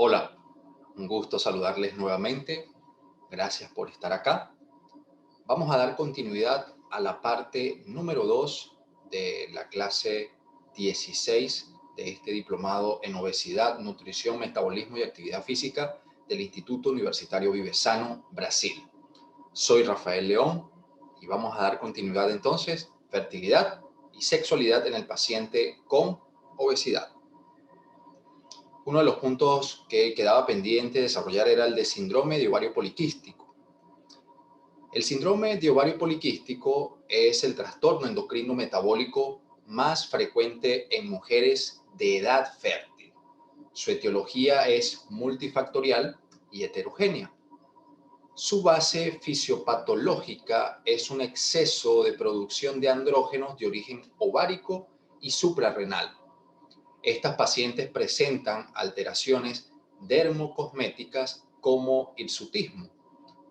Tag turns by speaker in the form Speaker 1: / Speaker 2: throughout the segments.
Speaker 1: Hola, un gusto saludarles nuevamente. Gracias por estar acá. Vamos a dar continuidad a la parte número 2 de la clase 16 de este diplomado en obesidad, nutrición, metabolismo y actividad física del Instituto Universitario Vivesano, Brasil. Soy Rafael León y vamos a dar continuidad entonces, fertilidad y sexualidad en el paciente con obesidad. Uno de los puntos que quedaba pendiente de desarrollar era el de síndrome de ovario poliquístico. El síndrome de ovario poliquístico es el trastorno endocrino metabólico más frecuente en mujeres de edad fértil. Su etiología es multifactorial y heterogénea. Su base fisiopatológica es un exceso de producción de andrógenos de origen ovárico y suprarrenal. Estas pacientes presentan alteraciones dermocosméticas como hirsutismo,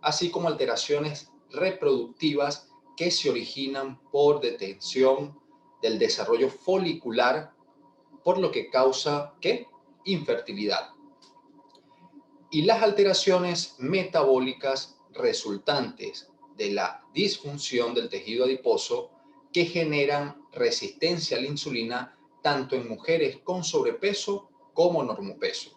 Speaker 1: así como alteraciones reproductivas que se originan por detención del desarrollo folicular, por lo que causa ¿qué? Infertilidad. Y las alteraciones metabólicas resultantes de la disfunción del tejido adiposo que generan resistencia a la insulina tanto en mujeres con sobrepeso como normopeso.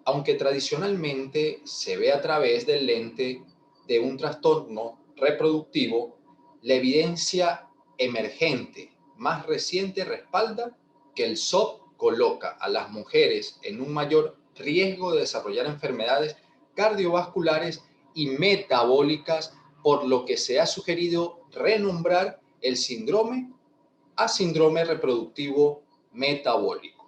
Speaker 1: Aunque tradicionalmente se ve a través del lente de un trastorno reproductivo, la evidencia emergente más reciente respalda que el SOP coloca a las mujeres en un mayor riesgo de desarrollar enfermedades cardiovasculares y metabólicas, por lo que se ha sugerido renombrar el síndrome a síndrome reproductivo metabólico.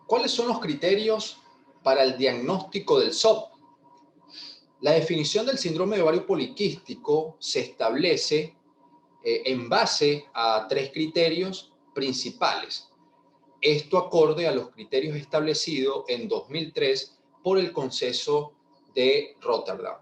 Speaker 1: ¿Cuáles son los criterios para el diagnóstico del SOP? La definición del síndrome de ovario poliquístico se establece en base a tres criterios principales. Esto acorde a los criterios establecidos en 2003 por el Consenso de Rotterdam,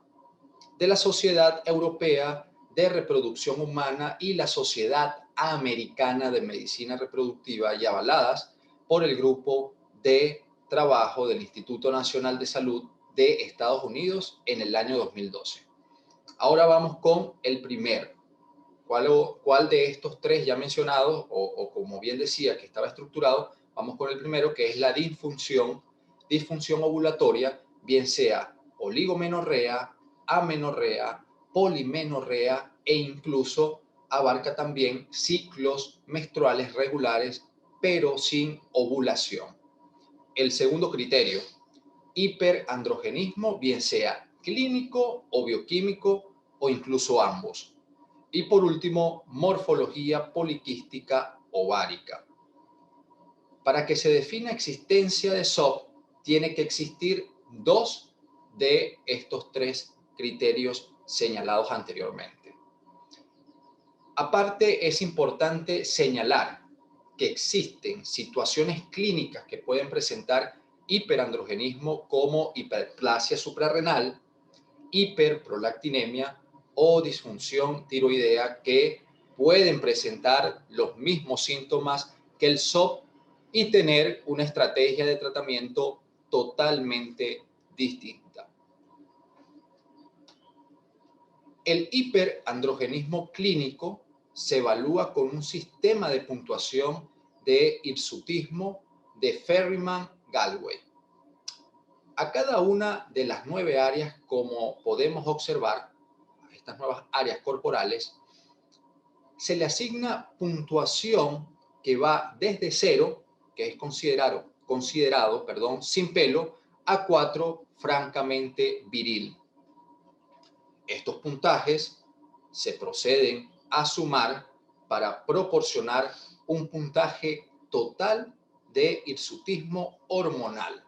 Speaker 1: de la Sociedad Europea de Reproducción Humana y la Sociedad Americana de Medicina Reproductiva, y avaladas por el Grupo de Trabajo del Instituto Nacional de Salud de Estados Unidos en el año 2012. Ahora vamos con el primero. ¿Cuál de estos tres ya mencionados, o como bien decía que estaba estructurado? Vamos con el primero, que es la disfunción ovulatoria, bien sea oligomenorrea, amenorrea, polimenorrea e incluso abarca también ciclos menstruales regulares, pero sin ovulación. El segundo criterio, hiperandrogenismo, bien sea clínico o bioquímico o incluso ambos. Y por último, morfología poliquística ovárica. Para que se defina existencia de SOP, tiene que existir dos de estos tres criterios señalados anteriormente. Aparte, es importante señalar que existen situaciones clínicas que pueden presentar hiperandrogenismo, como hiperplasia suprarrenal, hiperprolactinemia o disfunción tiroidea, que pueden presentar los mismos síntomas que el SOP y tener una estrategia de tratamiento totalmente distinta. El hiperandrogenismo clínico se evalúa con un sistema de puntuación de hirsutismo de Ferriman-Gallwey. A cada una de las 9 áreas, como podemos observar, a estas nuevas áreas corporales, se le asigna puntuación que va desde 0, que es considerado sin pelo, a 4, francamente viril. Estos puntajes se proceden a sumar para proporcionar un puntaje total de hirsutismo hormonal.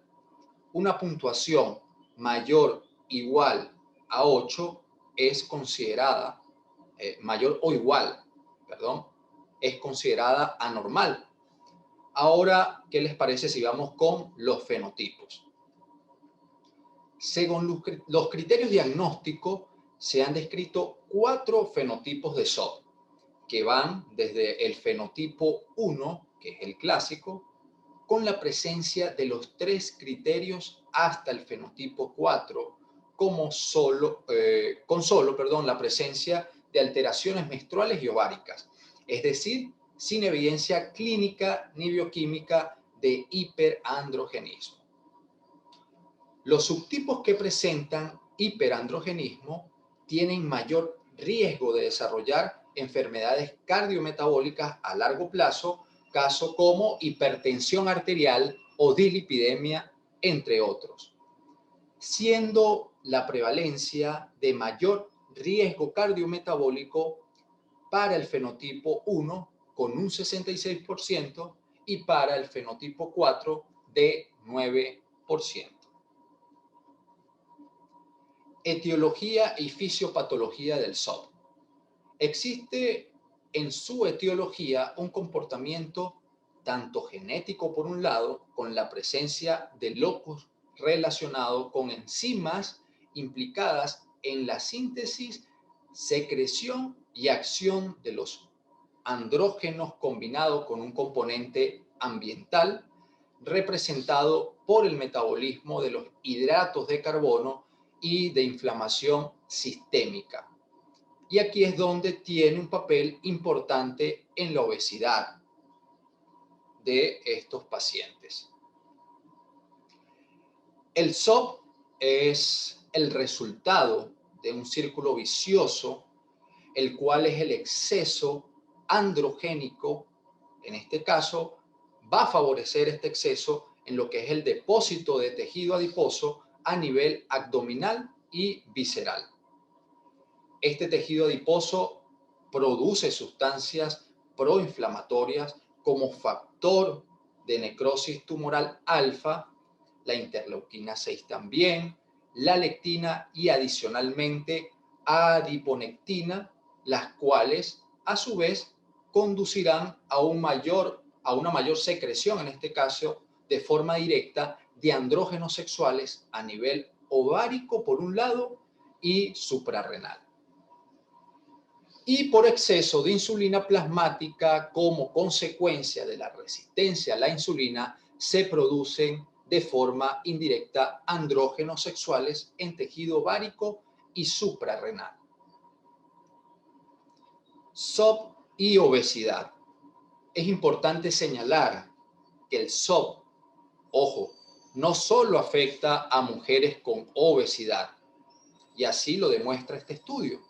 Speaker 1: Una puntuación mayor o igual a 8 es considerada, mayor o igual, es considerada anormal. Ahora, ¿qué les parece si vamos con los fenotipos? Según los criterios diagnósticos, se han descrito 4 fenotipos de SOP, que van desde el fenotipo 1, que es el clásico, con la presencia de los 3 criterios hasta el fenotipo 4, con solo la presencia de alteraciones menstruales y ováricas, es decir, sin evidencia clínica ni bioquímica de hiperandrogenismo. Los subtipos que presentan hiperandrogenismo tienen mayor riesgo de desarrollar enfermedades cardiometabólicas a largo plazo, casos como hipertensión arterial o dislipidemia, entre otros, siendo la prevalencia de mayor riesgo cardiometabólico para el fenotipo 1 con un 66% y para el fenotipo 4 de 9%. Etiología y fisiopatología del SOP. Existe en su etiología un comportamiento tanto genético por un lado, con la presencia de locus relacionado con enzimas implicadas en la síntesis, secreción y acción de los andrógenos combinado con un componente ambiental representado por el metabolismo de los hidratos de carbono y de inflamación sistémica. Y aquí es donde tiene un papel importante en la obesidad de estos pacientes. El SOP es el resultado de un círculo vicioso, el cual es el exceso androgénico. En este caso, va a favorecer este exceso en lo que es el depósito de tejido adiposo a nivel abdominal y visceral. Este tejido adiposo produce sustancias proinflamatorias como factor de necrosis tumoral alfa, la interleuquina 6 también, la lectina y adicionalmente adiponectina, las cuales a su vez conducirán a una mayor secreción, en este caso de forma directa, de andrógenos sexuales a nivel ovárico por un lado y suprarrenal. Y por exceso de insulina plasmática como consecuencia de la resistencia a la insulina se producen de forma indirecta andrógenos sexuales en tejido ovárico y suprarrenal. SOP y obesidad. Es importante señalar que el SOP, ojo, no solo afecta a mujeres con obesidad, y así lo demuestra este estudio.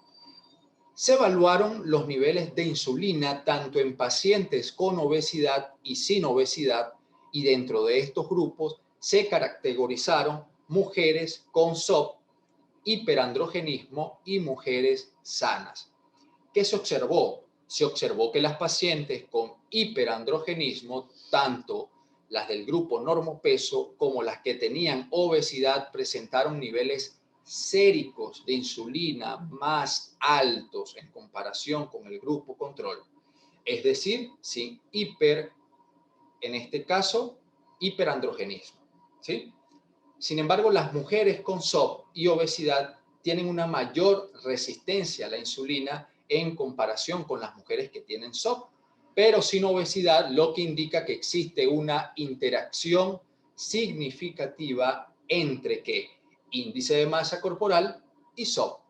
Speaker 1: Se evaluaron los niveles de insulina tanto en pacientes con obesidad y sin obesidad, y dentro de estos grupos se categorizaron mujeres con SOP, hiperandrogenismo y mujeres sanas. ¿Qué se observó? Se observó que las pacientes con hiperandrogenismo, tanto las del grupo normopeso como las que tenían obesidad, presentaron niveles séricos de insulina más altos en comparación con el grupo control. Es decir, sin en este caso, hiperandrogenismo, ¿sí? Sin embargo, las mujeres con SOP y obesidad tienen una mayor resistencia a la insulina en comparación con las mujeres que tienen SOP, pero sin obesidad, lo que indica que existe una interacción significativa entre índice de masa corporal y SOP,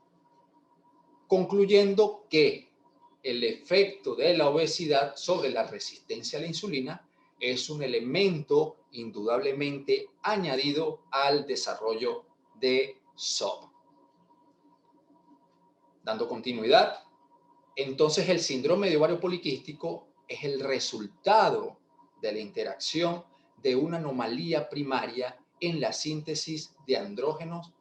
Speaker 1: concluyendo que el efecto de la obesidad sobre la resistencia a la insulina es un elemento indudablemente añadido al desarrollo de SOP. Dando continuidad, entonces el síndrome de ovario poliquístico es el resultado de la interacción de una anomalía primaria en la síntesis de andrógenos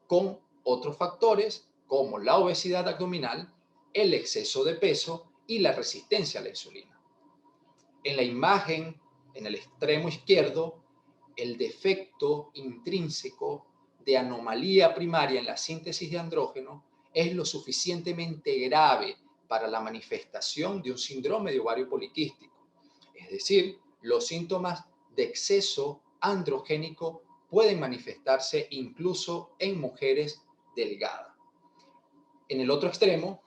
Speaker 1: con otros factores como la obesidad abdominal, el exceso de peso y la resistencia a la insulina. En la imagen, en el extremo izquierdo, el defecto intrínseco de anomalía primaria en la síntesis de andrógenos es lo suficientemente grave para la manifestación de un síndrome de ovario poliquístico. Es decir, los síntomas de exceso androgénico pueden manifestarse incluso en mujeres delgadas. En el otro extremo,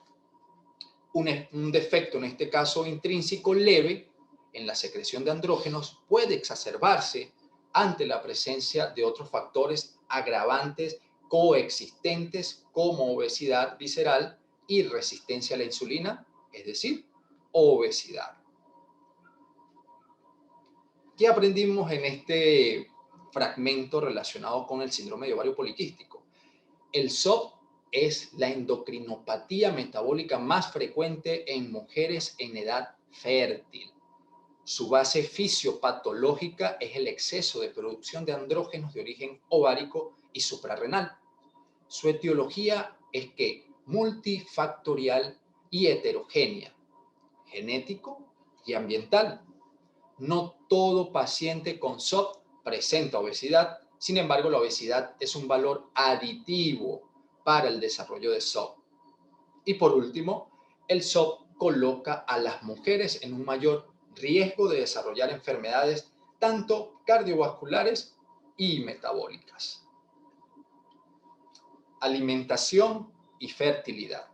Speaker 1: un defecto, en este caso intrínseco leve, en la secreción de andrógenos puede exacerbarse ante la presencia de otros factores agravantes coexistentes como obesidad visceral y resistencia a la insulina, es decir, obesidad. ¿Qué aprendimos en este fragmento relacionado con el síndrome de ovario poliquístico? El SOP es la endocrinopatía metabólica más frecuente en mujeres en edad fértil. Su base fisiopatológica es el exceso de producción de andrógenos de origen ovárico y suprarrenal. Su etiología es que multifactorial y heterogénea, genético y ambiental. No todo paciente con SOP presenta obesidad, sin embargo, la obesidad es un valor aditivo para el desarrollo de SOP. Y por último, el SOP coloca a las mujeres en un mayor riesgo de desarrollar enfermedades tanto cardiovasculares y metabólicas. Alimentación y fertilidad.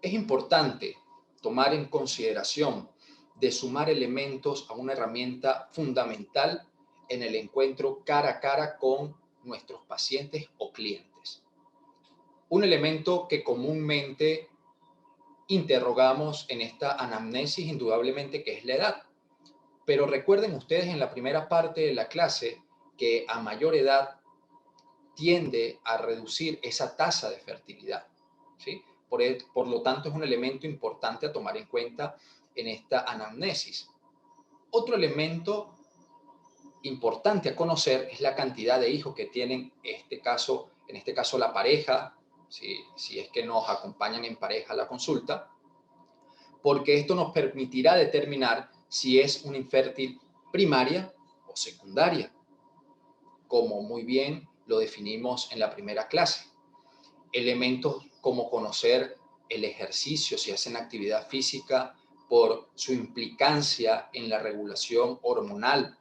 Speaker 1: Es importante tomar en consideración de sumar elementos a una herramienta fundamental en el encuentro cara a cara con nuestros pacientes o clientes. Un elemento que comúnmente interrogamos en esta anamnesis indudablemente que es la edad. Pero recuerden ustedes en la primera parte de la clase que a mayor edad tiende a reducir esa tasa de fertilidad, ¿sí? Por lo tanto, es un elemento importante a tomar en cuenta en esta anamnesis. Otro elemento importante a conocer es la cantidad de hijos que tienen, en este caso la pareja, si es que nos acompañan en pareja a la consulta, porque esto nos permitirá determinar si es una infértil primaria o secundaria, como muy bien lo definimos en la primera clase. Elementos como conocer el ejercicio, si hacen actividad física, por su implicancia en la regulación hormonal,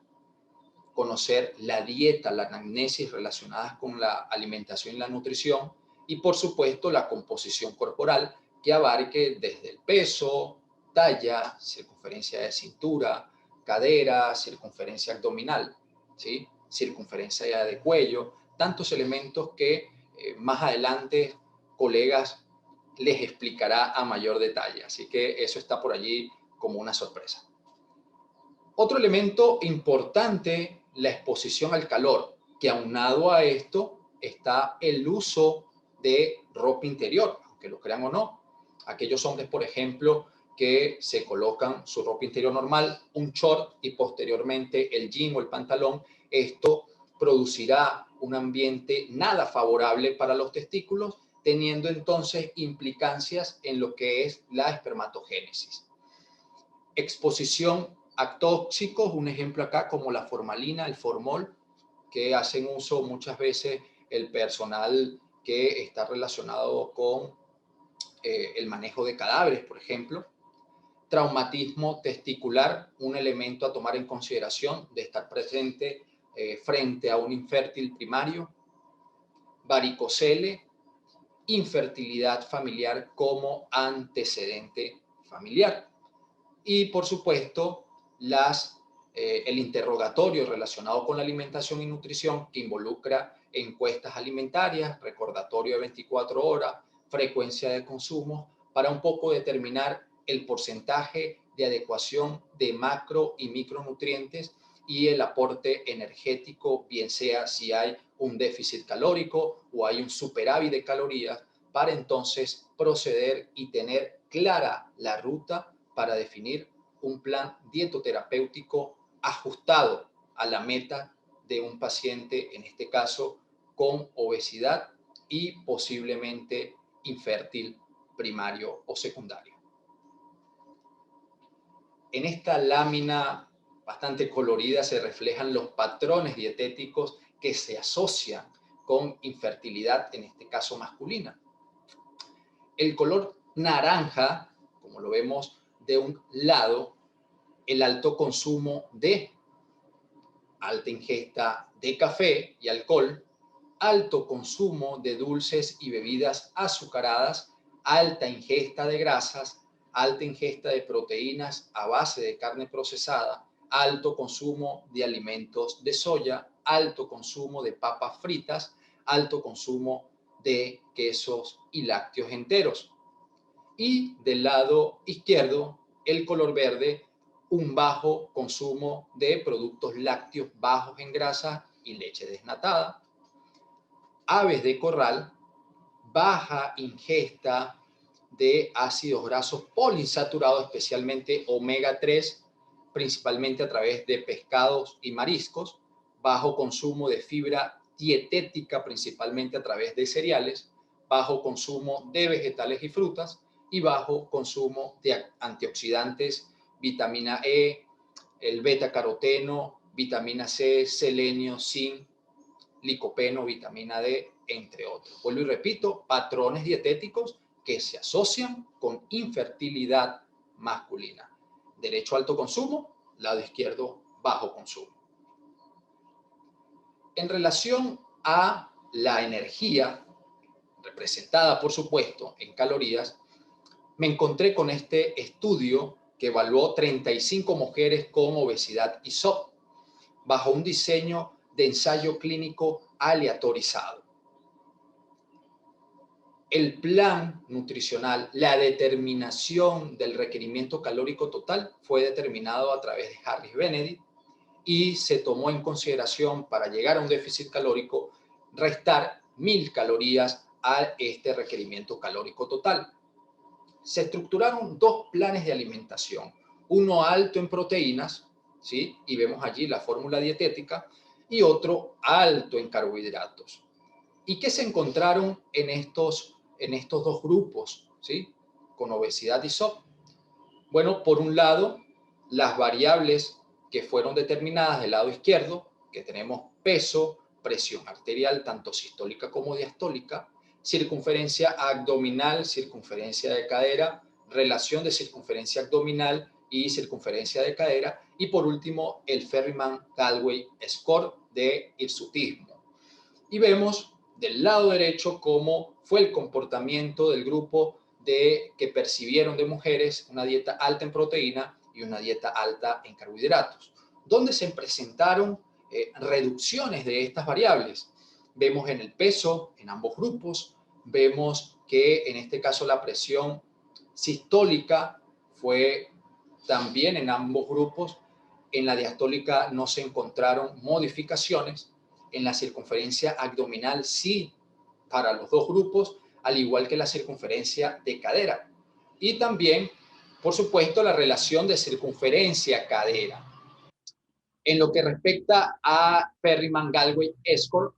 Speaker 1: conocer la dieta, la anamnesis relacionadas con la alimentación y la nutrición, y por supuesto la composición corporal que abarque desde el peso, talla, circunferencia de cintura, cadera, circunferencia abdominal, ¿sí? Circunferencia de cuello, tantos elementos que más adelante colegas les explicará a mayor detalle. Así que eso está por allí como una sorpresa. Otro elemento importante, la exposición al calor, que aunado a esto está el uso de ropa interior, aunque lo crean o no. Aquellos hombres, por ejemplo, que se colocan su ropa interior normal, un short y posteriormente el jean o el pantalón, esto producirá un ambiente nada favorable para los testículos, teniendo entonces implicancias en lo que es la espermatogénesis. Exposición a tóxicos, un ejemplo acá como la formalina, el formol, que hacen uso muchas veces el personal que está relacionado con el manejo de cadáveres, por ejemplo. Traumatismo testicular, un elemento a tomar en consideración de estar presente frente a un infértil primario. Varicocele, infertilidad familiar como antecedente familiar. Y por supuesto, el interrogatorio relacionado con la alimentación y nutrición que involucra encuestas alimentarias, recordatorio de 24 horas, frecuencia de consumo, para un poco determinar el porcentaje de adecuación de macro y micronutrientes y el aporte energético, bien sea si hay un déficit calórico o hay un superávit de calorías, para entonces proceder y tener clara la ruta para definir un plan dietoterapéutico ajustado a la meta de un paciente, en este caso, con obesidad y posiblemente infértil primario o secundario. En esta lámina bastante colorida se reflejan los patrones dietéticos que se asocian con infertilidad, en este caso masculina. El color naranja, como lo vemos de un lado, el alto consumo de alta ingesta de café y alcohol, alto consumo de dulces y bebidas azucaradas, alta ingesta de grasas, alta ingesta de proteínas a base de carne procesada, alto consumo de alimentos de soya, alto consumo de papas fritas, alto consumo de quesos y lácteos enteros. Y del lado izquierdo, el color verde, un bajo consumo de productos lácteos bajos en grasa y leche desnatada. Aves de corral, baja ingesta de ácidos grasos poliinsaturados, especialmente omega 3, principalmente a través de pescados y mariscos, bajo consumo de fibra dietética, principalmente a través de cereales, bajo consumo de vegetales y frutas y bajo consumo de antioxidantes, vitamina E, el beta-caroteno, vitamina C, selenio, zinc, licopeno, vitamina D, entre otros. Vuelvo y repito, patrones dietéticos que se asocian con infertilidad masculina. Derecho alto consumo, lado izquierdo bajo consumo. En relación a la energía, representada por supuesto en calorías, me encontré con este estudio que evaluó 35 mujeres con obesidad y SOP bajo un diseño de ensayo clínico aleatorizado. El plan nutricional, la determinación del requerimiento calórico total fue determinado a través de Harris Benedict y se tomó en consideración para llegar a un déficit calórico restar 1000 calorías a este requerimiento calórico total. Se estructuraron dos planes de alimentación, uno alto en proteínas, ¿sí? Y vemos allí la fórmula dietética, y otro alto en carbohidratos. ¿Y qué se encontraron en estos dos grupos, ¿sí? Con obesidad y SOP? Bueno, por un lado, las variables que fueron determinadas del lado izquierdo, que tenemos peso, presión arterial, tanto sistólica como diastólica, circunferencia abdominal, circunferencia de cadera, relación de circunferencia abdominal y circunferencia de cadera, y por último, el Ferriman-Gallwey Score de hirsutismo. Y vemos del lado derecho cómo fue el comportamiento del grupo que percibieron de mujeres una dieta alta en proteína y una dieta alta en carbohidratos, donde se presentaron reducciones de estas variables. Vemos en el peso, en ambos grupos, vemos que en este caso la presión sistólica fue también en ambos grupos. En la diastólica no se encontraron modificaciones. En la circunferencia abdominal sí, para los dos grupos, al igual que la circunferencia de cadera. Y también, por supuesto, la relación de circunferencia-cadera. En lo que respecta a Ferriman-Gallwey Score,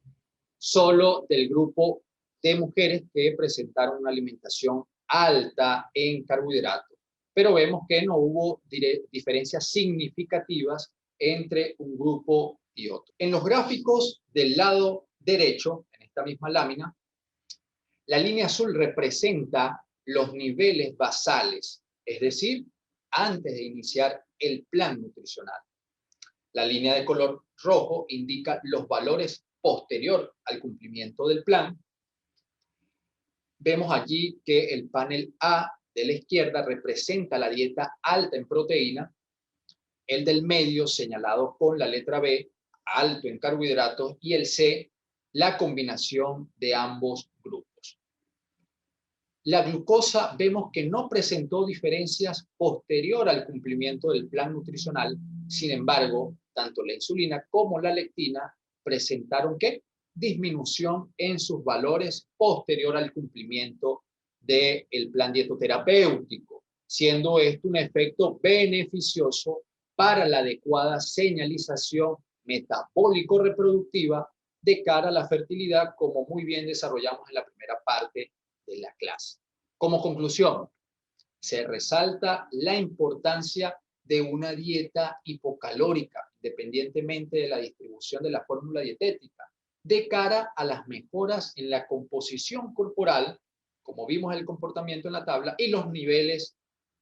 Speaker 1: solo del grupo de mujeres que presentaron una alimentación alta en carbohidratos. Pero vemos que no hubo diferencias significativas entre un grupo y otro. En los gráficos del lado derecho, en esta misma lámina, la línea azul representa los niveles basales, es decir, antes de iniciar el plan nutricional. La línea de color rojo indica los valores posterior al cumplimiento del plan. Vemos allí que el panel A de la izquierda representa la dieta alta en proteína, el del medio señalado con la letra B, alto en carbohidratos, y el C, la combinación de ambos grupos. La glucosa vemos que no presentó diferencias posterior al cumplimiento del plan nutricional. Sin embargo, tanto la insulina como la leptina presentaron ¿qué? Disminución en sus valores posterior al cumplimiento del plan dietoterapéutico, siendo esto un efecto beneficioso para la adecuada señalización metabólico-reproductiva de cara a la fertilidad, como muy bien desarrollamos en la primera parte de la clase. Como conclusión, se resalta la importancia de una dieta hipocalórica, independientemente de la distribución de la fórmula dietética, de cara a las mejoras en la composición corporal, como vimos el comportamiento en la tabla, y los niveles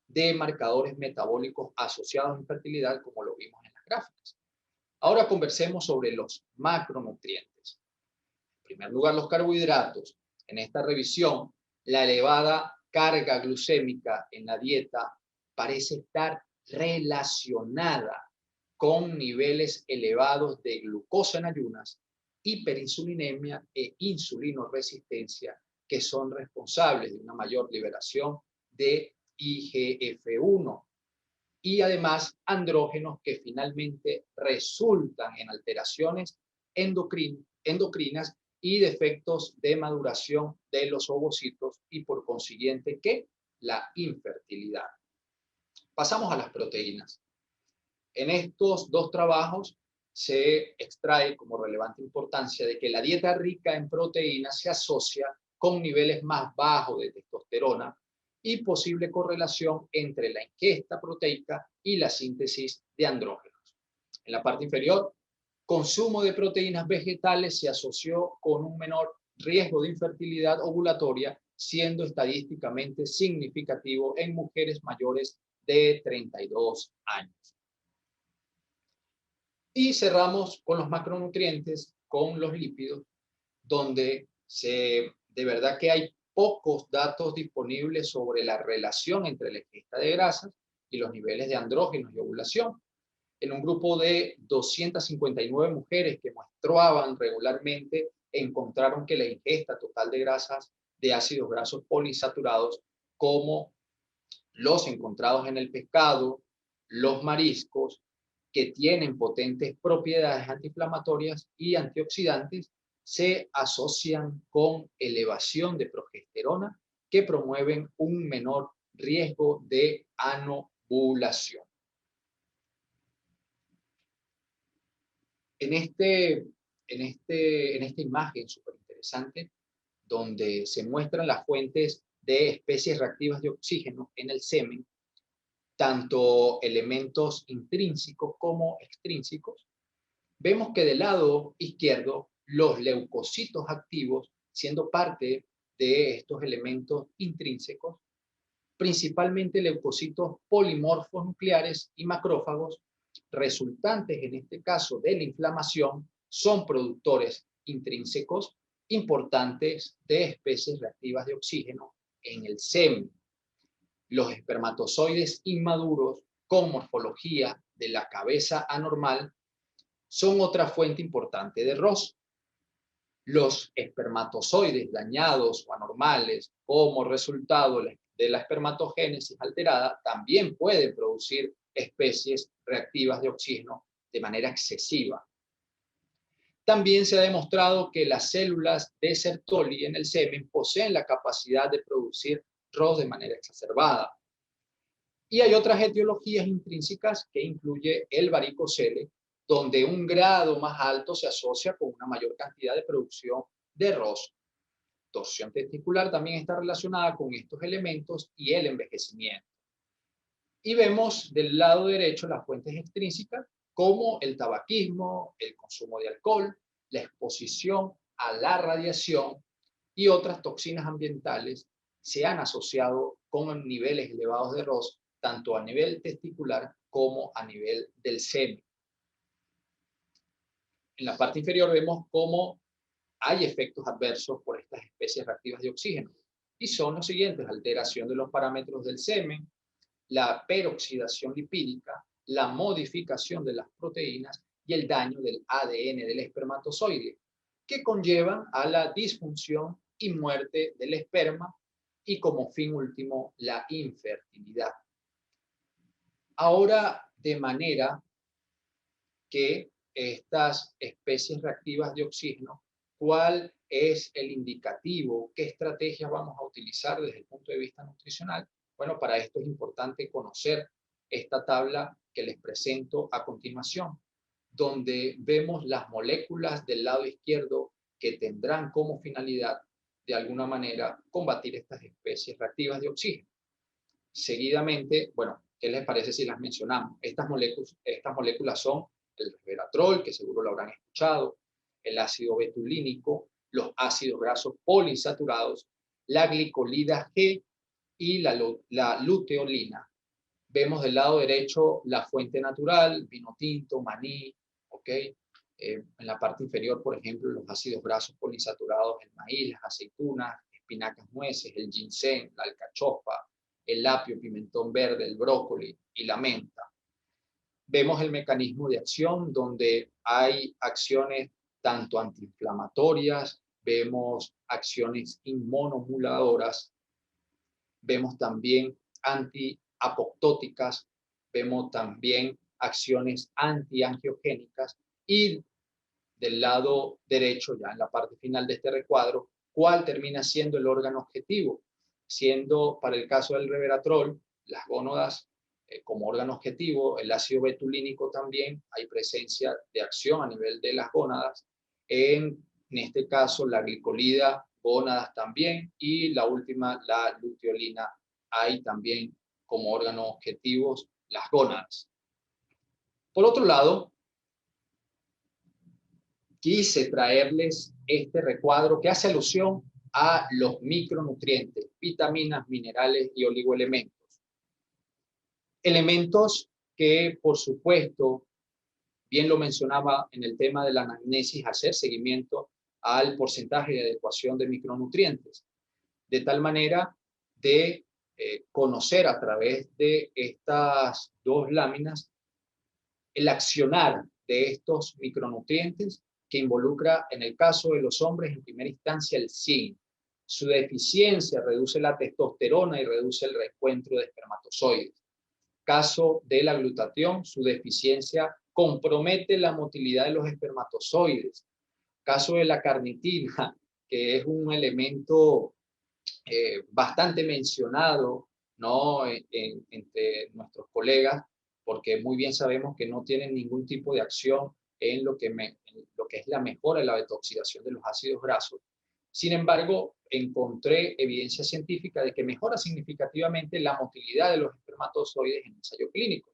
Speaker 1: de marcadores metabólicos asociados a infertilidad, como lo vimos en las gráficas. Ahora conversemos sobre los macronutrientes. En primer lugar, los carbohidratos. En esta revisión, la elevada carga glucémica en la dieta parece estar relacionada con niveles elevados de glucosa en ayunas, hiperinsulinemia e insulinoresistencia, que son responsables de una mayor liberación de IGF-1 y además andrógenos que finalmente resultan en alteraciones endocrinas y defectos de maduración de los ovocitos y por consiguiente que la infertilidad. Pasamos a las proteínas. En estos dos trabajos se extrae como relevante importancia de que la dieta rica en proteínas se asocia con niveles más bajos de testosterona y posible correlación entre la ingesta proteica y la síntesis de andrógenos. En la parte inferior, consumo de proteínas vegetales se asoció con un menor riesgo de infertilidad ovulatoria, siendo estadísticamente significativo en mujeres mayores de 32 años. Y cerramos con los macronutrientes, con los lípidos, donde de verdad que hay pocos datos disponibles sobre la relación entre la ingesta de grasas y los niveles de andrógenos y ovulación. En un grupo de 259 mujeres que menstruaban regularmente, encontraron que la ingesta total de grasas de ácidos grasos poliinsaturados, como los encontrados en el pescado, los mariscos, que tienen potentes propiedades antiinflamatorias y antioxidantes, se asocian con elevación de progesterona que promueven un menor riesgo de anovulación. En esta imagen súper interesante, donde se muestran las fuentes de especies reactivas de oxígeno en el semen, tanto elementos intrínsecos como extrínsecos, vemos que del lado izquierdo los leucocitos activos, siendo parte de estos elementos intrínsecos, principalmente leucocitos polimorfos nucleares y macrófagos, resultantes en este caso de la inflamación, son productores intrínsecos importantes de especies reactivas de oxígeno en el semen. Los espermatozoides inmaduros con morfología de la cabeza anormal son otra fuente importante de ROS. Los espermatozoides dañados o anormales como resultado de la espermatogénesis alterada también pueden producir especies reactivas de oxígeno de manera excesiva. También se ha demostrado que las células de Sertoli en el semen poseen la capacidad de producir ROS de manera exacerbada. Y hay otras etiologías intrínsecas que incluye el varicocele, donde un grado más alto se asocia con una mayor cantidad de producción de ROS. Torsión testicular también está relacionada con estos elementos y el envejecimiento. Y vemos del lado derecho las fuentes extrínsecas como el tabaquismo, el consumo de alcohol, la exposición a la radiación y otras toxinas ambientales se han asociado con niveles elevados de ROS tanto a nivel testicular como a nivel del semen. En la parte inferior vemos cómo hay efectos adversos por estas especies reactivas de oxígeno. Y son los siguientes: alteración de los parámetros del semen, la peroxidación lipídica, la modificación de las proteínas y el daño del ADN del espermatozoide, que conllevan a la disfunción y muerte del esperma y como fin último la infertilidad. Ahora, de manera que estas especies reactivas de oxígeno, ¿cuál es el indicativo? ¿Qué estrategias vamos a utilizar desde el punto de vista nutricional? Bueno, para esto es importante conocer esta tabla que les presento a continuación, donde vemos las moléculas del lado izquierdo que tendrán como finalidad, de alguna manera, combatir estas especies reactivas de oxígeno. Seguidamente, bueno, ¿qué les parece si las mencionamos? Estas moléculas son el resveratrol, que seguro lo habrán escuchado, el ácido betulínico, los ácidos grasos poliinsaturados, la glicolida G y la luteolina. Vemos del lado derecho la fuente natural, vino tinto, maní, ¿ok? En la parte inferior, por ejemplo, los ácidos grasos poliinsaturados, el maíz, las aceitunas, espinacas, nueces, el ginseng, la alcachofa, el apio, pimentón verde, el brócoli y la menta. Vemos el mecanismo de acción donde hay acciones tanto antiinflamatorias, vemos acciones inmunomoduladoras, vemos también antiapoptóticas, vemos también acciones antiangiogénicas y del lado derecho, ya en la parte final de este recuadro, ¿cuál termina siendo el órgano objetivo? Siendo para el caso del resveratrol, las gónadas como órgano objetivo, el ácido betulínico también, hay presencia de acción a nivel de las gónadas, en este caso la glicolida, gónadas también, y la última, la luteolina, hay también como órganos objetivos las gónadas. Por otro lado, quise traerles este recuadro que hace alusión a los micronutrientes, vitaminas, minerales y oligoelementos. Elementos que, por supuesto, bien lo mencionaba en el tema de la anamnesis, hacer seguimiento al porcentaje de adecuación de micronutrientes, de tal manera de conocer a través de estas dos láminas el accionar de estos micronutrientes que involucra, en el caso de los hombres, en primera instancia el zinc. Su deficiencia reduce la testosterona y reduce el reencuentro de espermatozoides. Caso de la glutatión, su deficiencia compromete la motilidad de los espermatozoides. Caso de la carnitina, que es un elemento bastante mencionado, ¿no? Entre nuestros colegas, porque muy bien sabemos que no tienen ningún tipo de acción en lo que es la mejora de la detoxidación de los ácidos grasos. Sin embargo, encontré evidencia científica de que mejora significativamente la motilidad de los espermatozoides en ensayo clínico.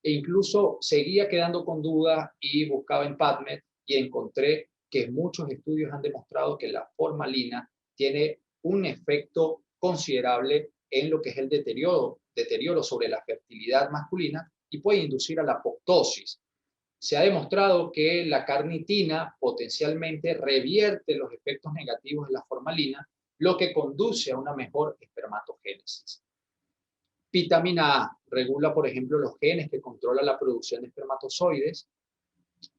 Speaker 1: E incluso seguía quedando con dudas y buscaba en PubMed y encontré que muchos estudios han demostrado que la formalina tiene un efecto considerable en lo que es el deterioro sobre la fertilidad masculina y puede inducir a la apoptosis. Se ha demostrado que la carnitina potencialmente revierte los efectos negativos de la formalina, lo que conduce a una mejor espermatogénesis. Vitamina A regula, por ejemplo, los genes que controlan la producción de espermatozoides.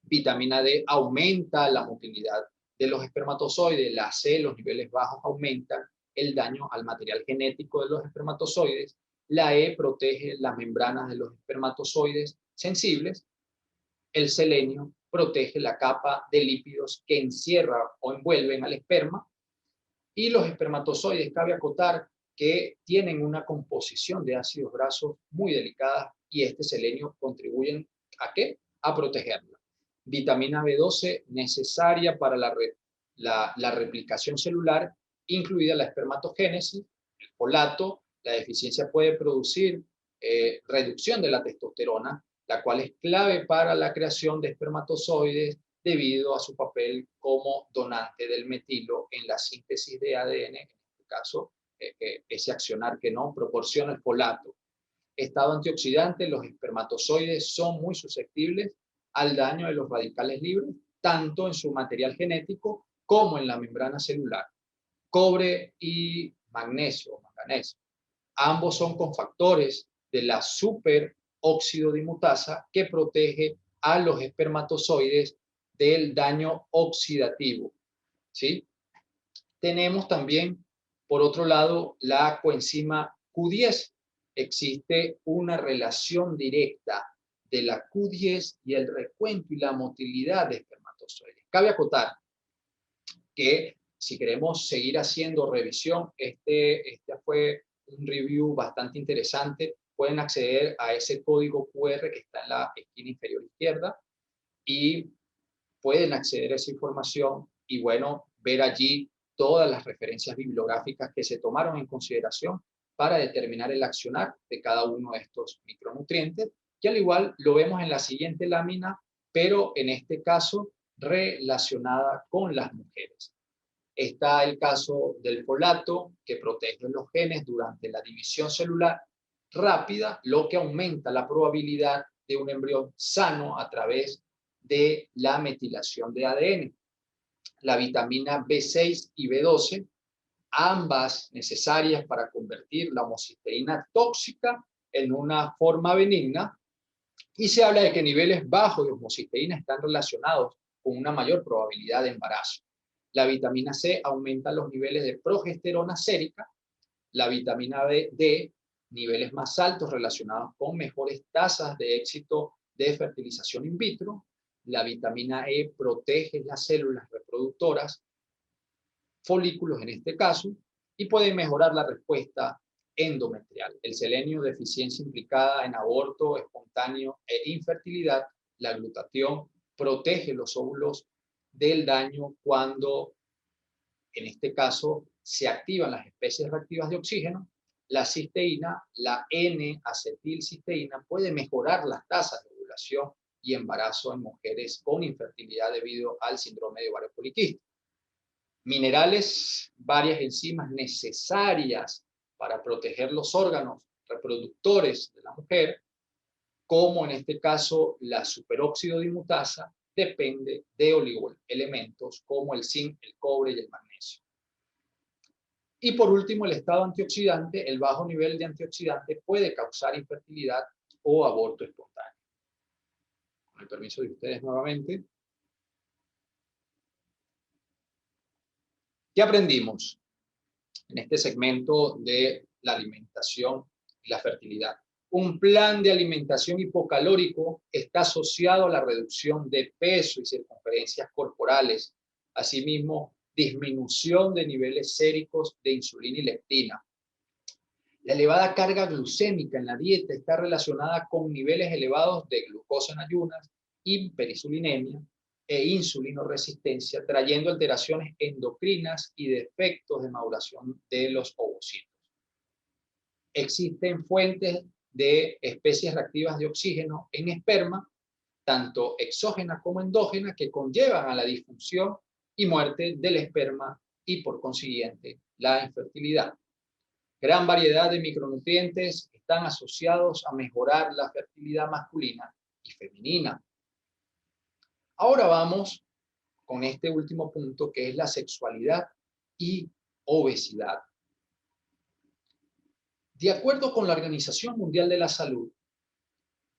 Speaker 1: Vitamina D aumenta la motilidad de los espermatozoides. La C, los niveles bajos aumentan el daño al material genético de los espermatozoides. La E protege las membranas de los espermatozoides sensibles. El selenio protege la capa de lípidos que encierra o envuelven al esperma. Y los espermatozoides, cabe acotar que tienen una composición de ácidos grasos muy delicada y este selenio contribuye ¿a qué? A protegerla. Vitamina B12 necesaria para la replicación celular, incluida la espermatogénesis. El folato, la deficiencia puede producir reducción de la testosterona, la cual es clave para la creación de espermatozoides debido a su papel como donante del metilo en la síntesis de ADN, en este caso, ese accionar que no proporciona el folato. Estado antioxidante, los espermatozoides son muy susceptibles al daño de los radicales libres, tanto en su material genético como en la membrana celular. Cobre y magnesio, manganeso. Ambos son cofactores de la superóxido dimutasa que protege a los espermatozoides del daño oxidativo, ¿sí? Tenemos también, por otro lado, la coenzima Q10. Existe una relación directa de la Q10 y el recuento y la motilidad de espermatozoides. Cabe acotar que si queremos seguir haciendo revisión, este fue un review bastante interesante. Pueden acceder a ese código QR que está en la esquina inferior izquierda y pueden acceder a esa información y, bueno, ver allí todas las referencias bibliográficas que se tomaron en consideración para determinar el accionar de cada uno de estos micronutrientes, que al igual lo vemos en la siguiente lámina, pero en este caso relacionada con las mujeres. Está el caso del folato, que protege los genes durante la división celular rápida, lo que aumenta la probabilidad de un embrión sano a través de la metilación de ADN. La vitamina B6 y B12 ambas necesarias para convertir la homocisteína tóxica en una forma benigna, y se habla de que niveles bajos de homocisteína están relacionados con una mayor probabilidad de embarazo. La vitamina C aumenta los niveles de progesterona sérica, la vitamina D, niveles más altos relacionados con mejores tasas de éxito de fertilización in vitro. La vitamina E protege las células reproductoras, folículos en este caso, y puede mejorar la respuesta endometrial. El selenio, deficiencia implicada en aborto espontáneo e infertilidad. La glutatión protege los óvulos del daño cuando, en este caso, se activan las especies reactivas de oxígeno. La cisteína, la N-acetilcisteína, puede mejorar las tasas de ovulación y embarazo en mujeres con infertilidad debido al síndrome de ovario poliquístico. Minerales, varias enzimas necesarias para proteger los órganos reproductores de la mujer, como en este caso la superóxido dimutasa, depende de oligoelementos como el zinc, el cobre y el magnesio. Y por último, el estado antioxidante. El bajo nivel de antioxidante puede causar infertilidad o aborto espontáneo. Con el permiso de ustedes nuevamente. ¿Qué aprendimos en este segmento de la alimentación y la fertilidad? Un plan de alimentación hipocalórico está asociado a la reducción de peso y circunferencias corporales, asimismo disminución de niveles séricos de insulina y leptina. La elevada carga glucémica en la dieta está relacionada con niveles elevados de glucosa en ayunas, hiperinsulinemia e insulinoresistencia, trayendo alteraciones endocrinas y defectos de maduración de los ovocitos. Existen fuentes de especies reactivas de oxígeno en esperma, tanto exógenas como endógenas, que conllevan a la disfunción y muerte del esperma y, por consiguiente, la infertilidad. Gran variedad de micronutrientes están asociados a mejorar la fertilidad masculina y femenina. Ahora vamos con este último punto, que es la sexualidad y obesidad. De acuerdo con la Organización Mundial de la Salud,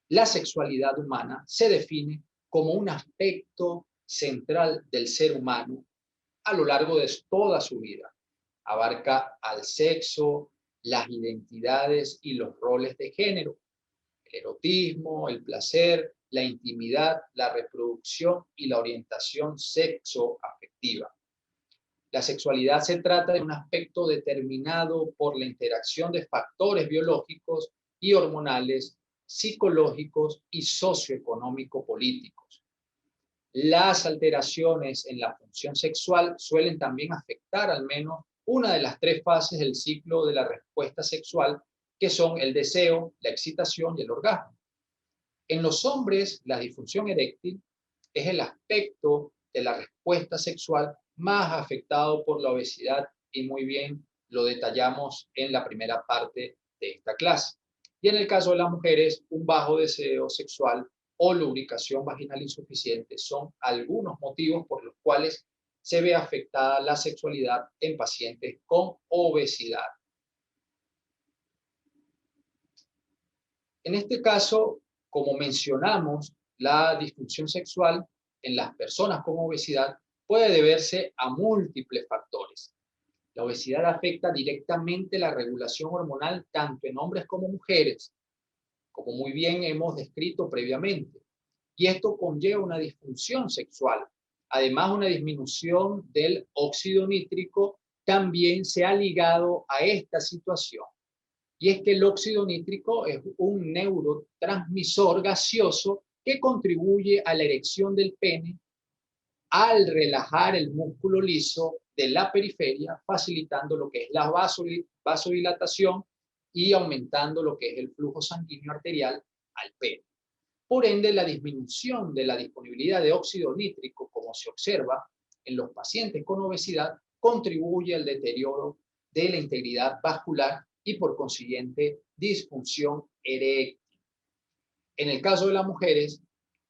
Speaker 1: la sexualidad humana se define como un aspecto central del ser humano a lo largo de toda su vida. Abarca al sexo, las identidades y los roles de género, el erotismo, el placer, la intimidad, la reproducción y la orientación sexoafectiva. La sexualidad se trata de un aspecto determinado por la interacción de factores biológicos y hormonales, psicológicos y socioeconómico-políticos. Las alteraciones en la función sexual suelen también afectar al menos una de las tres fases del ciclo de la respuesta sexual, que son el deseo, la excitación y el orgasmo. En los hombres, la disfunción eréctil es el aspecto de la respuesta sexual más afectado por la obesidad, y muy bien lo detallamos en la primera parte de esta clase. Y en el caso de las mujeres, un bajo deseo sexual o lubricación vaginal insuficiente son algunos motivos por los cuales se ve afectada la sexualidad en pacientes con obesidad. En este caso, como mencionamos, la disfunción sexual en las personas con obesidad puede deberse a múltiples factores. La obesidad afecta directamente la regulación hormonal tanto en hombres como mujeres, como muy bien hemos descrito previamente. Y esto conlleva una disfunción sexual. Además, una disminución del óxido nítrico también se ha ligado a esta situación. Y es que el óxido nítrico es un neurotransmisor gaseoso que contribuye a la erección del pene al relajar el músculo liso de la periferia, facilitando lo que es la vasodilatación y aumentando lo que es el flujo sanguíneo arterial al pene. Por ende, la disminución de la disponibilidad de óxido nítrico, como se observa en los pacientes con obesidad, contribuye al deterioro de la integridad vascular y, por consiguiente, disfunción eréctil. En el caso de las mujeres,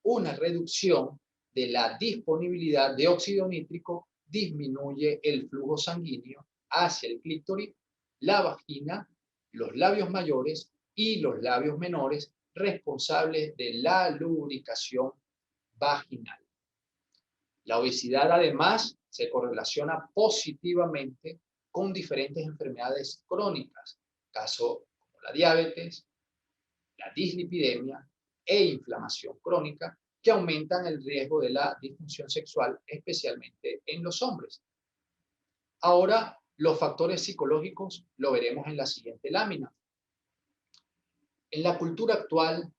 Speaker 1: una reducción de la disponibilidad de óxido nítrico disminuye el flujo sanguíneo hacia el clítoris, la vagina, los labios mayores y los labios menores, responsables de la lubricación vaginal. La obesidad, además, se correlaciona positivamente con diferentes enfermedades crónicas, caso como la diabetes, la dislipidemia e inflamación crónica, que aumentan el riesgo de la disfunción sexual, especialmente en los hombres. Ahora, los factores psicológicos lo veremos en la siguiente lámina. En la cultura actual,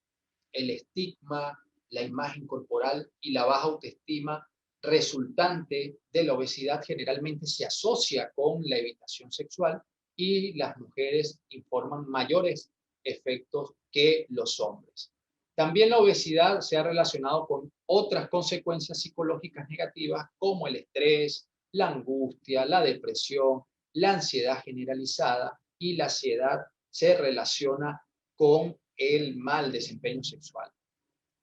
Speaker 1: el estigma, la imagen corporal y la baja autoestima resultante de la obesidad generalmente se asocia con la evitación sexual y las mujeres informan mayores efectos que los hombres. También la obesidad se ha relacionado con otras consecuencias psicológicas negativas como el estrés, la angustia, la depresión, la ansiedad generalizada, y la ansiedad se relaciona con el mal desempeño sexual.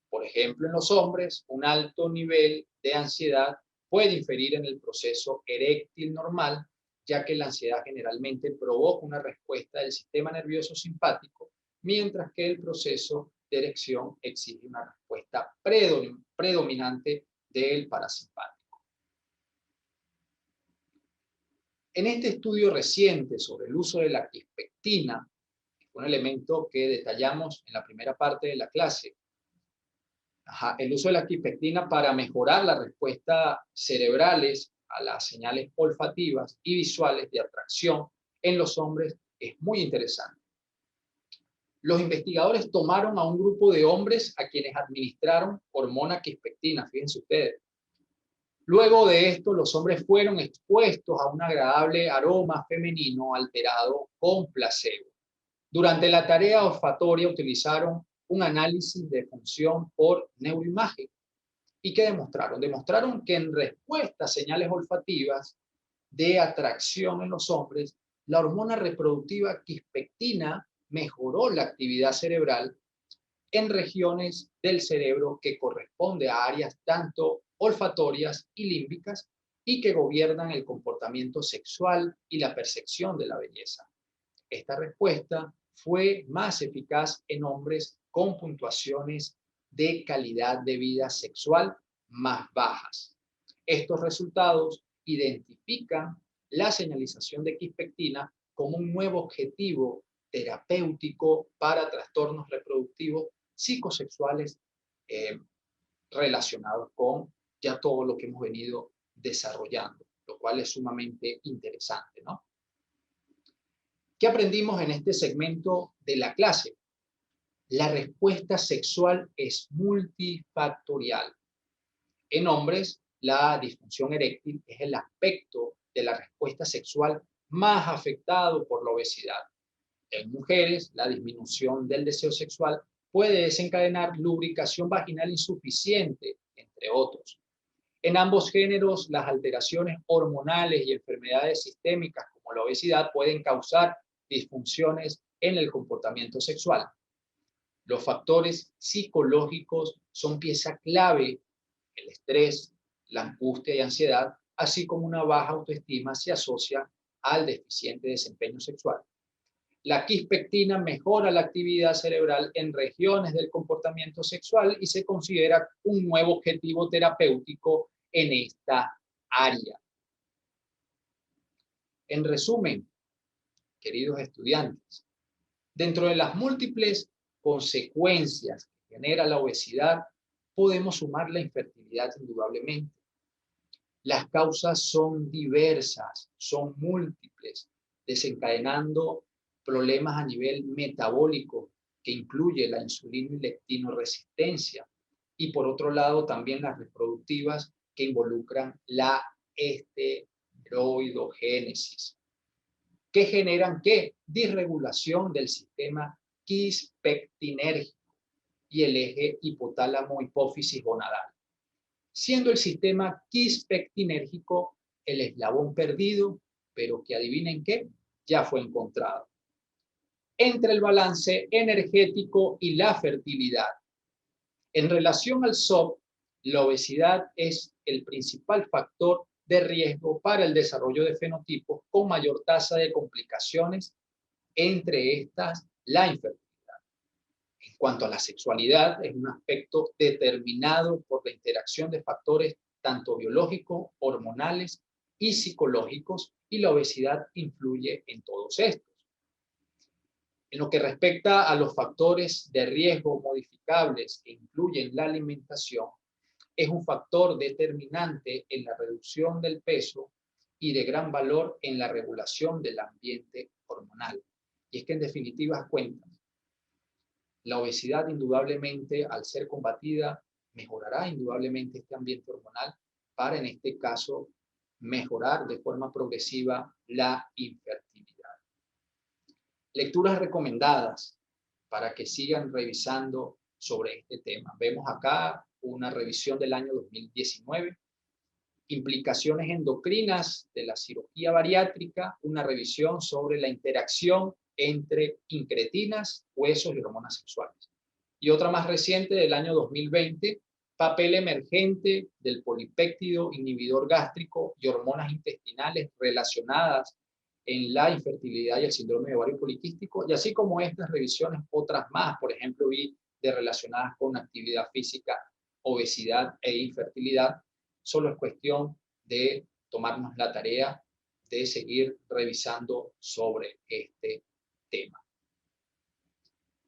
Speaker 1: Por ejemplo, en los hombres, un alto nivel de ansiedad puede inferir en el proceso eréctil normal, ya que la ansiedad generalmente provoca una respuesta del sistema nervioso simpático, mientras que el proceso de erección exige una respuesta predominante del parasimpático. En este estudio reciente sobre el uso de la quispectina, un elemento que detallamos en la primera parte de la clase, el uso de la quispectina para mejorar las respuestas cerebrales a las señales olfativas y visuales de atracción en los hombres es muy interesante. Los investigadores tomaron a un grupo de hombres a quienes administraron hormona quispectina, fíjense ustedes. Luego de esto, los hombres fueron expuestos a un agradable aroma femenino alterado con placebo. Durante la tarea olfatoria utilizaron un análisis de función por neuroimagen. ¿Y qué demostraron? Demostraron que en respuesta a señales olfativas de atracción en los hombres, la hormona reproductiva quispectina mejoró la actividad cerebral en regiones del cerebro que corresponde a áreas tanto olfatorias y límbicas y que gobiernan el comportamiento sexual y la percepción de la belleza. Esta respuesta fue más eficaz en hombres con puntuaciones de calidad de vida sexual más bajas. Estos resultados identifican la señalización de quispectina como un nuevo objetivo terapéutico para trastornos reproductivos psicosexuales relacionados con ya todo lo que hemos venido desarrollando, lo cual es sumamente interesante, ¿no? ¿Qué aprendimos en este segmento de la clase? La respuesta sexual es multifactorial. En hombres, la disfunción eréctil es el aspecto de la respuesta sexual más afectado por la obesidad. En mujeres, la disminución del deseo sexual puede desencadenar lubricación vaginal insuficiente, entre otros. En ambos géneros, las alteraciones hormonales y enfermedades sistémicas como la obesidad pueden causar disfunciones en el comportamiento sexual. Los factores psicológicos son pieza clave. El estrés, la angustia y ansiedad, así como una baja autoestima, se asocia al deficiente desempeño sexual. La quispectina mejora la actividad cerebral en regiones del comportamiento sexual y se considera un nuevo objetivo terapéutico en esta área. En resumen, queridos estudiantes, dentro de las múltiples consecuencias que genera la obesidad, podemos sumar la infertilidad indudablemente. Las causas son diversas, son múltiples, desencadenando problemas a nivel metabólico que incluye la insulino y leptinoresistencia, y por otro lado también las reproductivas que involucran la esteroidogénesis, que generan ¿qué? Disregulación del sistema quispectinérgico y el eje hipotálamo-hipófisis gonadal, siendo el sistema quispectinérgico el eslabón perdido, pero que adivinen qué, ya fue encontrado. Entre el balance energético y la fertilidad. En relación al SOP, la obesidad es el principal factor de riesgo para el desarrollo de fenotipos con mayor tasa de complicaciones, entre estas la infertilidad. En cuanto a la sexualidad, es un aspecto determinado por la interacción de factores tanto biológicos, hormonales y psicológicos, y la obesidad influye en todos estos. En lo que respecta a los factores de riesgo modificables que incluyen la alimentación, es un factor determinante en la reducción del peso y de gran valor en la regulación del ambiente hormonal. Y es que en definitivas cuentas, la obesidad indudablemente, al ser combatida, mejorará indudablemente este ambiente hormonal para, en este caso, mejorar de forma progresiva la infertilidad. Lecturas recomendadas para que sigan revisando sobre este tema. Vemos acá una revisión del año 2019, implicaciones endocrinas de la cirugía bariátrica, una revisión sobre la interacción entre incretinas, huesos y hormonas sexuales. Y otra más reciente del año 2020, papel emergente del polipéptido inhibidor gástrico y hormonas intestinales relacionadas en la infertilidad y el síndrome de ovario poliquístico, y así como estas revisiones, otras más, por ejemplo, vi de relacionadas con actividad física, obesidad e infertilidad. Solo es cuestión de tomarnos la tarea de seguir revisando sobre este tema.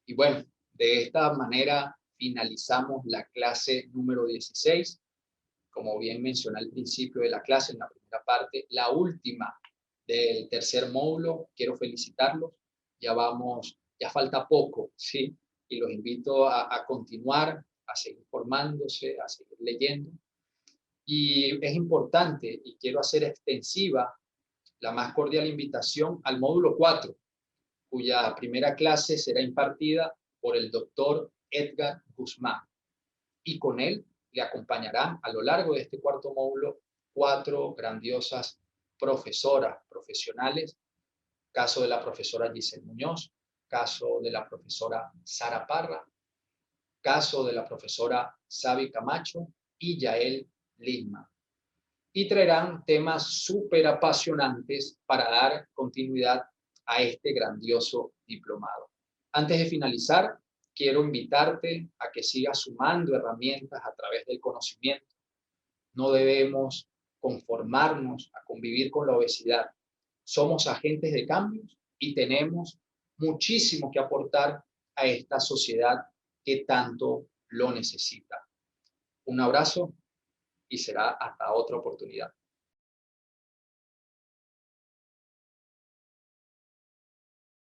Speaker 1: Y bueno, de esta manera finalizamos la clase número 16. Como bien mencioné al principio de la clase, en la primera parte, la última del tercer módulo. Quiero felicitarlos. Ya falta poco, ¿sí? Y los invito a continuar, a seguir formándose, a seguir leyendo. Y es importante, y quiero hacer extensiva la más cordial invitación al módulo 4, cuya primera clase será impartida por el doctor Edgar Guzmán. Y con él le acompañarán a lo largo de este cuarto módulo 4 grandiosas profesoras profesionales, caso de la profesora Giselle Muñoz, caso de la profesora Sara Parra, caso de la profesora Sabi Camacho y Yael Lima. Y traerán temas súper apasionantes para dar continuidad a este grandioso diplomado. Antes de finalizar, quiero invitarte a que sigas sumando herramientas a través del conocimiento. No debemos conformarnos a convivir con la obesidad. Somos agentes de cambios y tenemos muchísimo que aportar a esta sociedad que tanto lo necesita. Un abrazo y será hasta otra oportunidad.